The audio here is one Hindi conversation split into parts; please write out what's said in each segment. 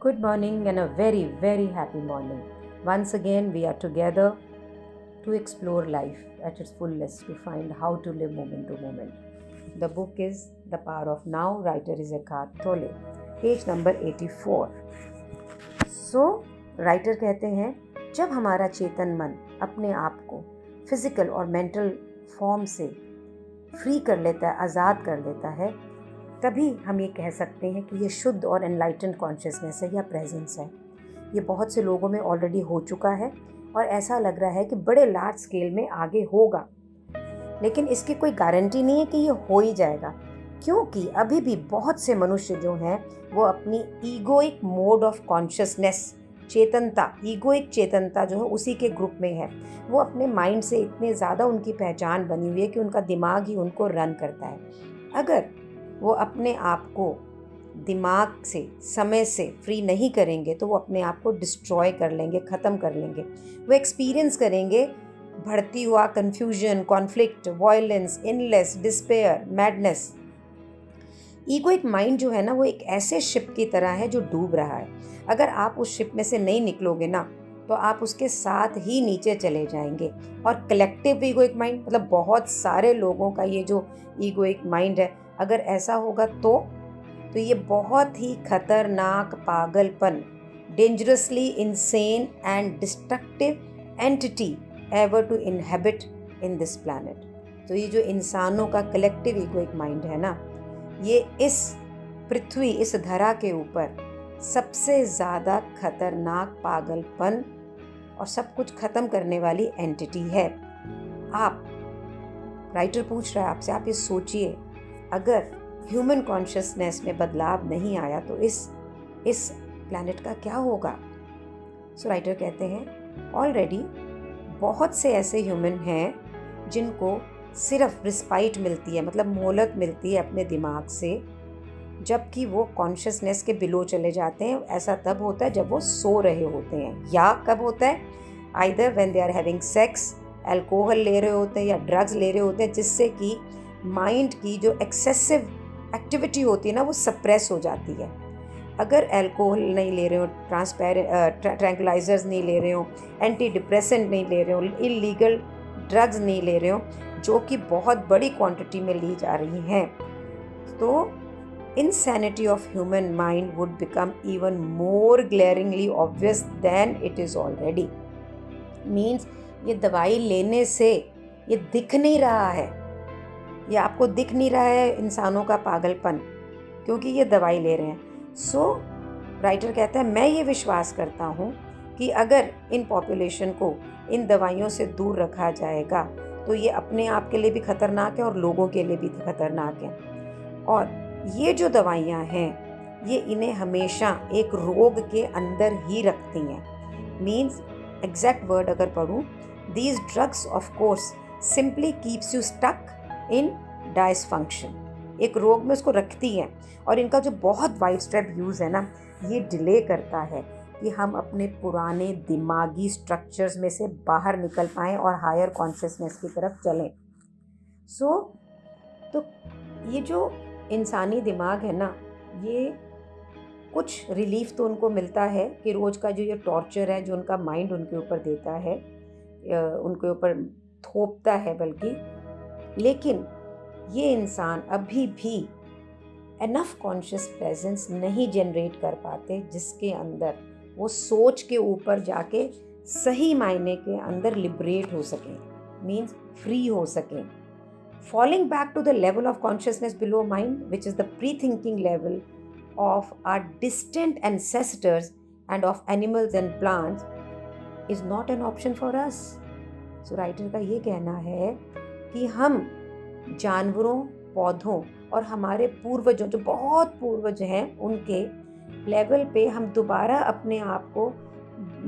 Good morning and a very, very happy morning. Once again, we are together to explore life at its fullest, to find how to live moment to moment. The book is The Power of Now, writer is Eckhart Tolle, page number 84. Writer कहते हैं, जब हमारा चेतन मन अपने आप को फिजिकल और मेंटल फॉर्म से फ्री कर लेता है, आज़ाद कर लेता है, तभी हम ये कह सकते हैं कि ये शुद्ध और एनलाइटेंड कॉन्शियसनेस है या प्रेजेंस है। ये बहुत से लोगों में ऑलरेडी हो चुका है और ऐसा लग रहा है कि बड़े लार्ज स्केल में आगे होगा, लेकिन इसकी कोई गारंटी नहीं है कि ये हो ही जाएगा, क्योंकि अभी भी बहुत से मनुष्य जो हैं वो अपनी ईगोइक मोड ऑफ कॉन्शियसनेस, चेतनता, ईगोइक चेतनता जो है उसी के ग्रुप में है। वो अपने माइंड से इतने ज़्यादा उनकी पहचान बनी हुई है कि उनका दिमाग ही उनको रन करता है। अगर वो अपने आप को दिमाग से, समय से फ्री नहीं करेंगे तो वो अपने आप को डिस्ट्रॉय कर लेंगे, ख़त्म कर लेंगे। वो एक्सपीरियंस करेंगे बढ़ती हुआ कन्फ्यूजन, कॉन्फ्लिक्ट, वायलेंस, इनलेस, डिस्पेयर, मैडनेस। ईगोइक माइंड जो है ना, वो एक ऐसे शिप की तरह है जो डूब रहा है। अगर आप उस शिप में से नहीं निकलोगे ना, तो आप उसके साथ ही नीचे चले जाएंगे। और कलेक्टिव ईगोइक माइंड मतलब बहुत सारे लोगों का ये जो ईगोइक माइंड है, अगर ऐसा होगा तो ये बहुत ही खतरनाक पागलपन, dangerously insane and destructive entity ever to inhabit in this planet. तो ये जो इंसानों का कलेक्टिव ईगोइक माइंड है ना, ये इस पृथ्वी, इस धरा के ऊपर सबसे ज़्यादा खतरनाक पागलपन और सब कुछ ख़त्म करने वाली एंटिटी है। आप, राइटर पूछ रहा है आपसे, आप ये सोचिए, अगर ह्यूमन कॉन्शियसनेस में बदलाव नहीं आया तो इस प्लैनेट का क्या होगा। राइटर कहते हैं, ऑलरेडी बहुत से ऐसे ह्यूमन हैं जिनको सिर्फ रिस्पाइट मिलती है, मतलब मोहलत मिलती है अपने दिमाग से, जबकि वो कॉन्शियसनेस के बिलो चले जाते हैं। ऐसा तब होता है जब वो सो रहे होते हैं, या कब होता है, either when they are having sex, alcohol ले रहे होते हैं या ड्रग्स ले रहे होते हैं, जिससे कि माइंड की जो एक्सेसिव एक्टिविटी होती है ना, वो सप्रेस हो जाती है। अगर अल्कोहल नहीं ले रहे हो, ट्रैंक्विलाइजर्स नहीं ले रहे हो, एंटी डिप्रेसेंट नहीं ले रहे हो, इलीगल ड्रग्स नहीं ले रहे हो, जो कि बहुत बड़ी क्वांटिटी में ली जा रही हैं, तो insanity of human mind would become even more glaringly obvious than it is already. Means ये दवाई लेने से ये दिख नहीं रहा है, ये आपको दिख नहीं रहा है इंसानों का पागलपन, क्योंकि ये दवाई ले रहे हैं। राइटर कहता है, मैं ये विश्वास करता हूँ कि अगर इन पॉपुलेशन को इन दवाइयों से दूर रखा जाएगा तो ये अपने आप के लिए भी खतरनाक है और लोगों के लिए भी खतरनाक है। और ये जो दवाइयाँ हैं, ये इन्हें हमेशा एक रोग के अंदर ही रखती हैं। मीन्स एग्जैक्ट वर्ड अगर पढ़ूँ, these drugs of course simply keeps you stuck in dysfunction. एक रोग में उसको रखती हैं, और इनका जो बहुत वाइड स्प्रेड यूज़ है ना, ये डिले करता है कि हम अपने पुराने दिमागी स्ट्रक्चर्स में से बाहर निकल पाएँ और हायर कॉन्शियसनेस की तरफ चलें। तो ये जो इंसानी दिमाग है ना, ये कुछ रिलीफ तो उनको मिलता है कि रोज़ का जो ये टॉर्चर है जो उनका माइंड उनके ऊपर देता है, उनके ऊपर थोपता है बल्कि, लेकिन ये इंसान अभी भी एनफ कॉन्शियस प्रेजेंस नहीं जनरेट कर पाते जिसके अंदर वो सोच के ऊपर जाके सही मायने के अंदर लिबरेट हो सकें, मीन्स फ्री हो सकें। Falling back to the level of consciousness below mind, which is the pre-thinking level of our distant ancestors and of animals and plants, is not an option for us. So writer का ये कहना है कि हम जानवरों, पौधों और हमारे पूर्वजों, जो बहुत पूर्वज हैं, उनके लेवल पे हम दोबारा अपने आप को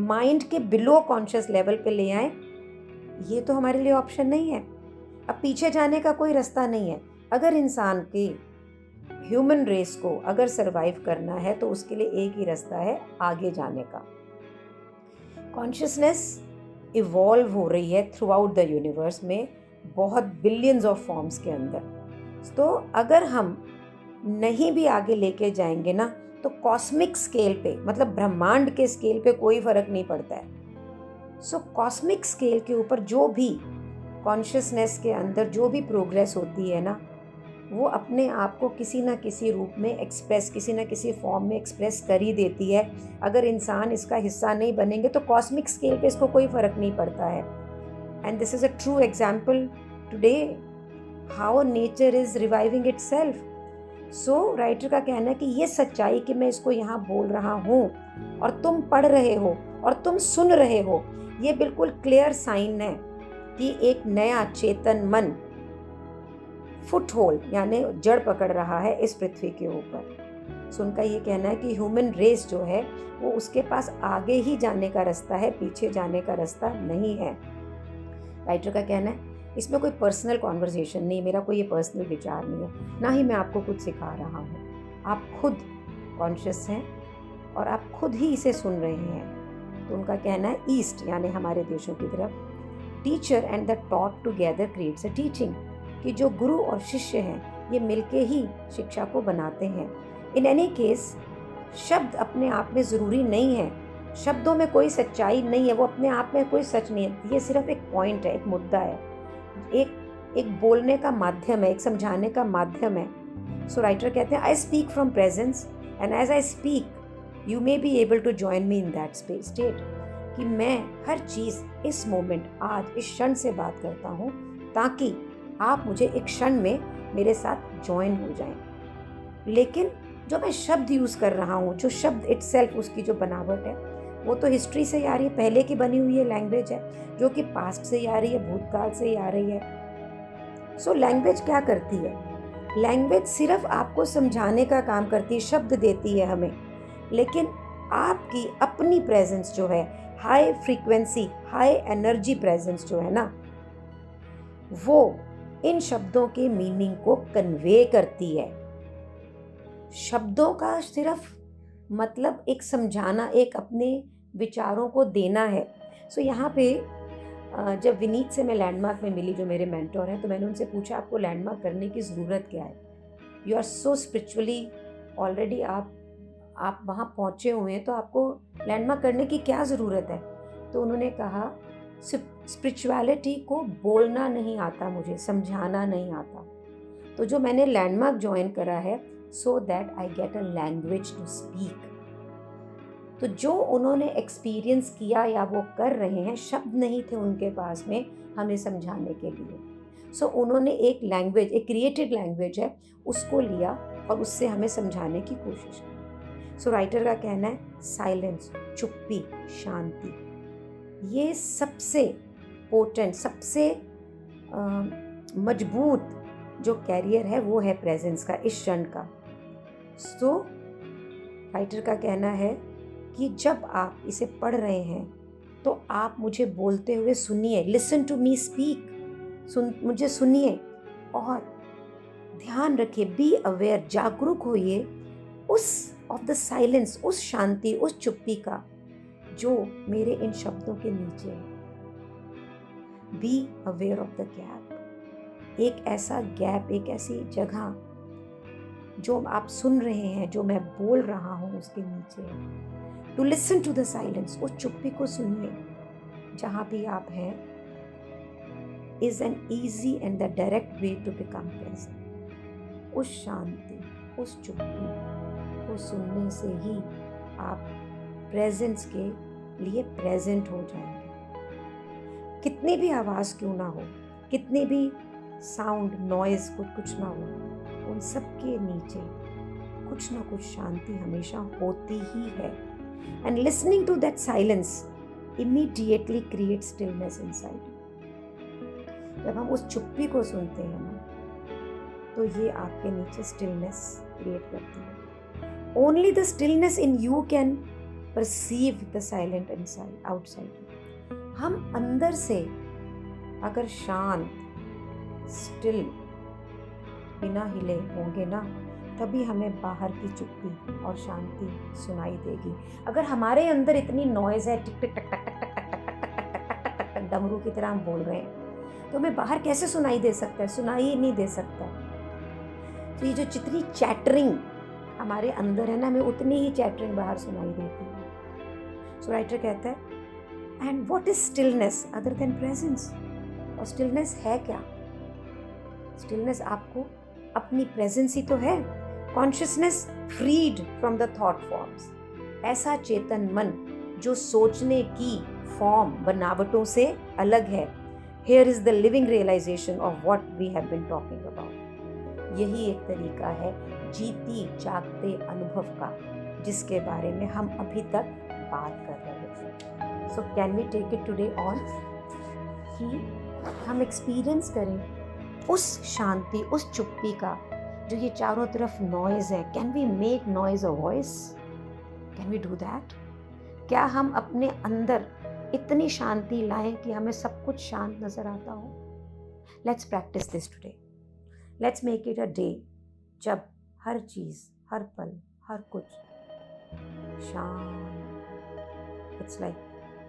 माइंड के बिलो कॉन्शियस लेवल पे ले आएं, ये तो हमारे लिए ऑप्शन नहीं है। अब पीछे जाने का कोई रास्ता नहीं है। अगर इंसान की ह्यूमन रेस को अगर सरवाइव करना है तो उसके लिए एक ही रास्ता है, आगे जाने का। कॉन्शियसनेस इवॉल्व हो रही है थ्रू आउट द यूनिवर्स में, बहुत बिलियंस ऑफ फॉर्म्स के अंदर। तो अगर हम नहीं भी आगे लेके जाएंगे ना, तो कॉस्मिक स्केल पे, मतलब ब्रह्मांड के स्केल पे कोई फर्क नहीं पड़ता है। सो कॉस्मिक स्केल के ऊपर जो भी कॉन्शियसनेस के अंदर जो भी प्रोग्रेस होती है ना, वो अपने आप को किसी ना किसी रूप में एक्सप्रेस, किसी ना किसी फॉर्म में एक्सप्रेस कर ही देती है। अगर इंसान इसका हिस्सा नहीं बनेंगे तो कॉस्मिक स्केल पे इसको कोई फर्क नहीं पड़ता है। And this is a true example today how nature is reviving itself. So writer का कहना है कि ये सच्चाई कि मैं इसको यहाँ बोल रहा हूँ और तुम पढ़ रहे हो और तुम सुन रहे हो, ये बिल्कुल क्लियर साइन है कि एक नया चेतन मन फुटहोल्ड यानी जड़ पकड़ रहा है इस पृथ्वी के ऊपर। सो उनका ये कहना है कि ह्यूमन रेस जो है वो उसके पास आगे ही जाने का रास्ता है, पीछे जाने का रास्ता नहीं है। राइटर का कहना है इसमें कोई पर्सनल कॉन्वर्सेशन नहीं, मेरा कोई ये पर्सनल विचार नहीं है, ना ही मैं आपको कुछ सिखा रहा हूँ। आप खुद कॉन्शियस हैं और आप खुद ही इसे सुन रहे हैं। तो उनका कहना है ईस्ट यानी हमारे देशों की तरफ, teacher and the taught together creates a teaching, कि जो गुरु और शिष्य हैं ये मिलके ही शिक्षा को बनाते हैं। इन एनी केस शब्द अपने आप में ज़रूरी नहीं है, शब्दों में कोई सच्चाई नहीं है, वो अपने आप में कोई सच नहीं है, ये सिर्फ एक पॉइंट है, एक मुद्दा है, एक बोलने का माध्यम है, एक समझाने का माध्यम है। सो राइटर कहते हैं I speak from presence and as I speak you may be able to join me in that state, कि मैं हर चीज़ इस मोमेंट, आज इस क्षण से बात करता हूँ ताकि आप मुझे एक क्षण में मेरे साथ ज्वाइन हो जाएं। लेकिन जो मैं शब्द यूज़ कर रहा हूँ, जो शब्द इटसेल्फ, उसकी जो बनावट है वो तो हिस्ट्री से ही आ रही है, पहले की बनी हुई है लैंग्वेज है, जो कि पास्ट से ही आ रही है, भूतकाल से ही आ रही है। सो लैंग्वेज क्या करती है? लैंग्वेज सिर्फ आपको समझाने का काम करती है, शब्द देती है हमें, लेकिन आपकी अपनी प्रेजेंस जो है, high frequency, high energy presence जो है ना, वो इन शब्दों के मीनिंग को कन्वे करती है। शब्दों का सिर्फ मतलब एक समझाना, एक अपने विचारों को देना है। सो यहाँ पे जब विनीत से मैं लैंडमार्क में मिली, जो मेरे मेंटोर हैं, तो मैंने उनसे पूछा आपको लैंडमार्क करने की ज़रूरत क्या है? You are so spiritually already, आप वहाँ पहुँचे हुए हैं, तो आपको लैंडमार्क करने की क्या ज़रूरत है? तो उन्होंने कहा स्पिरिचुअलिटी को बोलना नहीं आता, मुझे समझाना नहीं आता, तो जो मैंने लैंडमार्क ज्वाइन करा है so that I get a language to speak. तो जो उन्होंने एक्सपीरियंस किया या वो कर रहे हैं, शब्द नहीं थे उनके पास में हमें समझाने के लिए। सो उन्होंने एक लैंग्वेज, एक क्रिएटेड लैंग्वेज है, उसको लिया और उससे हमें समझाने की कोशिश की। सो राइटर का कहना है साइलेंस, चुप्पी, शांति, ये सबसे पोटेंट, सबसे मजबूत जो कैरियर है वो है प्रेजेंस का, इस क्षण का। सो राइटर का कहना है कि जब आप इसे पढ़ रहे हैं तो आप मुझे बोलते हुए सुनिए, लिसन टू मी स्पीक, मुझे सुनिए और ध्यान रखिए, बी अवेयर, जागरूक होइए उस ऑफ द साइलेंस, उस शांति, उस चुप्पी का जो मेरे इन शब्दों के नीचे है। Be aware of the gap, एक ऐसा गैप, एक ऐसी जगह जो आप सुन रहे हैं, जो मैं बोल रहा हूँ उसके नीचे है। To listen to the silence, उस चुप्पी को सुनिए जहाँ भी आप हैं, is an easy and the direct way to become present. उस शांति, उस चुप्पी को सुनने से ही आप प्रेजेंस के लिए प्रेजेंट हो जाएंगे। कितनी भी आवाज़ क्यों ना हो, कितनी भी साउंड, नॉइज़, कुछ ना हो, उन सब के नीचे कुछ ना कुछ शांति हमेशा होती ही है। And listening to that silence immediately create stillness inside. जब हम उस चुप्पी को सुनते हैं ना, तो ये आपके नीचे स्टिलनेस क्रिएट करती है। Only the stillness in you can perceive the silent inside, outside. हम अंदर से अगर शांत, स्टिल, बिना हिले होंगे ना, तभी हमें बाहर की चुप्पी और शांति सुनाई देगी। अगर हमारे अंदर इतनी नॉइज़ है, टिक टिक टक टक टक टक टक टक टक टक टक टक टक, डमरू की तरह हम बोल रहे हैं, तो हमें बाहर कैसे सुनाई दे सकता है? सुनाई ही नहीं दे सकता। तो ये जो जितनी चैटरिंग हमारे अंदर है ना, हमें उतनी ही चैटरिंग बाहर सुनाई देती है। सो राइटर कहता है, and what is stillness other than presence? और स्टिलनेस है क्या? स्टिलनेस आपको अपनी प्रेजेंस ही तो है। Consciousness freed from the thought forms, ऐसा चेतन मन जो सोचने की फॉर्म बनावटों से अलग है। Here is the living realization of what we have been talking about. यही एक तरीका है जीती जागते अनुभव का, जिसके बारे में हम अभी तक बात कर रहे थे। So can we take it today on कि हम एक्सपीरियंस करें उस शांति, उस चुप्पी का जो ये चारों तरफ नॉइज़ है। Can we make noise a voice? Can we do that? क्या हम अपने अंदर इतनी शांति लाएं कि हमें सब कुछ शांत नजर आता हो? Let's practice this today. Let's make it a day जब हर चीज़, हर पल, हर कुछ शांत। It's like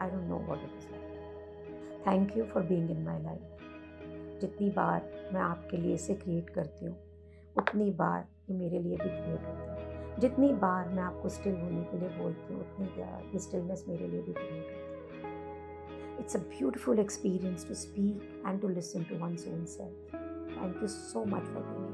I don't know what it is like. Thank you for being in my life. जितनी बार मैं आपके लिए इसे क्रिएट करती हूँ, उतनी बार ये मेरे लिए भी क्रिएट होता है। जितनी बार मैं आपको स्टिल होने के लिए बोलती हूँ, उतनी बार ये स्टिलनेस मेरे लिए भी क्रिएट होती है। It's a beautiful experience to speak and to listen to one's own self. Thank you so much for being here.